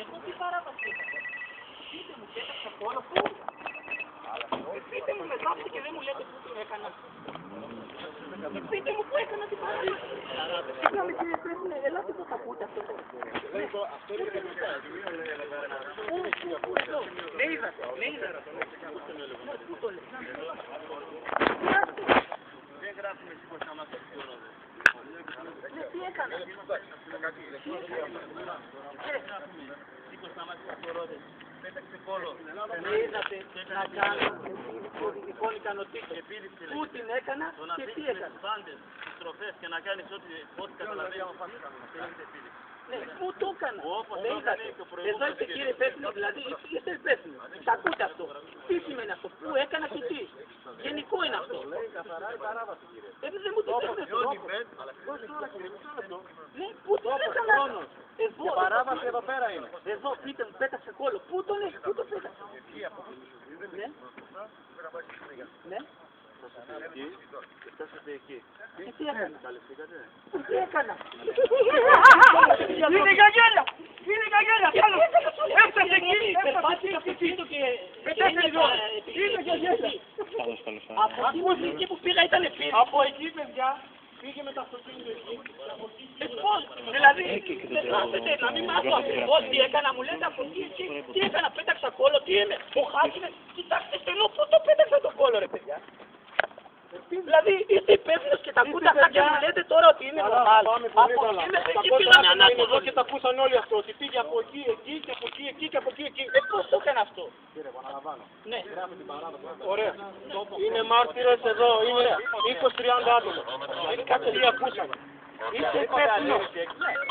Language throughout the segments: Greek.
Εγώ τι παράβαση έκανα. Πείτε μου, πέταξα κόλλο πού. Πείτε μου μετά και δεν μου λέτε πού το έκανα. Πείτε μου πού έκανα την παράβαση. Συγγνώμη κύριε Πρέσβη, ελάτε εδώ θα ακούτε αυτό. Αυτό είναι το Πού το λέει. Δεν γράφουμε σήκωσα μας το κόλλο. Τι έκανα. Σήκωσα μας το κόλλο. Πέταξε κόλλο. Είδατε να κάνω οδηγικών ικανοτήτων. Πού την έκανα και τι έκανα. Πάντες, στροφές και να κάνεις ό,τι καταλαβαίνεις. Ναι, πού το έκανα. Εδώ είστε κύριε υπεύθυνο, δηλαδή είστε υπεύθυνο. Τα ακούτε αυτό. Τι σημαίνει αυτό, πού έκανα και τι. Γενικό είναι αυτό. Δεν μου το πείτε αυτό. Ναι, πού το έκανα. Η παράβαση εδώ πέρα είναι. Εδώ πείτε μου, πέταξε κόλλο. Πού το λέει, πού το πέταξε. Ναι. Ναι. Φτάσατε εκεί. Τι έκανα. Καλυφθήκατε. Τι έκανα. Είναι καγέλα! Είναι καγέλα! Έφτασε εκεί! Περπάτησα από πίσω και... Πετάστε εδώ! Είναι καγέλα! Από εκεί που πήγα ήταν πίσω. Από εκεί παιδιά πήγε με τα αυτοκίνητα εκεί. Πώς, δηλαδή, να μην μάθω ακριβώς τι έκανα, μου λέτε από εκεί, τι έκανα, πέταξα κόλλο, τι είναι, μου χάσουνε, κοιτάξτε στενό, πού το πέταξα το κόλλο ρε παιδιά. Δηλαδή είστε υπεύθυνος και τα ακούτε αυτά και μου λέτε τώρα ότι είναι νορμάλ. Από εκεί μέχρι εκεί πήγαμε ανάποδο. Εδώ και τα ακούσαν όλοι αυτό, ότι πήγε από εκεί, εκεί και από εκεί, εκεί και από εκεί, εκεί. Πώς το έκανα αυτό. Κύριε, επαναλαμβάνω. Ναι. Ωραία. Είναι μάρτυρες εδώ, είναι 20-30 άτομα. Κάτι τι ακούσαμε. Είστε υπεύθυνος.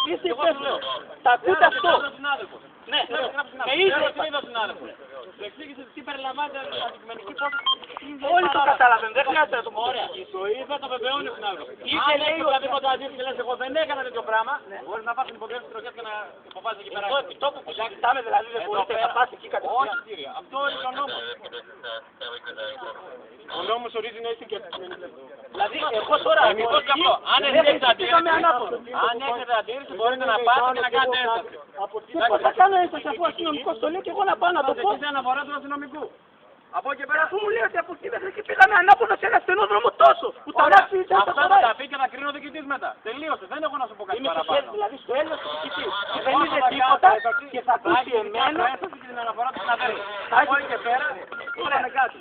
Είστε υπεύθυνος. Τα ακούτε αυτό. Ναι, με ίδιο συνάδελφο. Του εξήγησε τι περιλαμβάνεται αντικειμενική υπόθεση. Όλοι το καταλαβαίνουν, δεν χρειάζεται να το πω. Ωραία. Το είδα, το βεβαιώνει ο συνάδελφος. Είτε λέει οποιαδήποτε αντίθεση και λες εγώ δεν έκανα τέτοιο πράγμα, μπορείς να πας στην υποδίωση της τροχές και να υποβάσεις εκεί πέρα. Εδώ επί τόπου που κοιτάμε δηλαδή δεν μπορείτε να πας εκεί κατευθείαν. Όχι κύριε, αυτό είναι ο νόμος. Ο νόμος ορίζει να είσαι και Δηλαδή εγώ τώρα αν έχετε αντίρρηση μπορείτε να πάτε και να κάνετε ένσταση. Θα κάνω ένσταση αφού ο αστυνομικός το λέει και εγώ να πάω να το πω. Είναι αναφορά του αστυνομικού. Από εκεί πέρα Αφού μου λέει ότι από εκεί μέχρι εκεί πήγαμε ανάποδα σε ένα στενό δρόμο τόσο που τα μάτια ήταν στα αυτά θα τα πει και θα κρίνω διοικητής μετά. Τελείωσε, δεν έχω να σου πω κάτι Είμαι στο παραπάνω. χέρι, δηλαδή στο έλεος του διοικητή. Δεν είναι τίποτα και θα ακούσει εμένα. Θα την αναφορά του συναδέλφου. Από εκεί και πέρα, τώρα κάτι.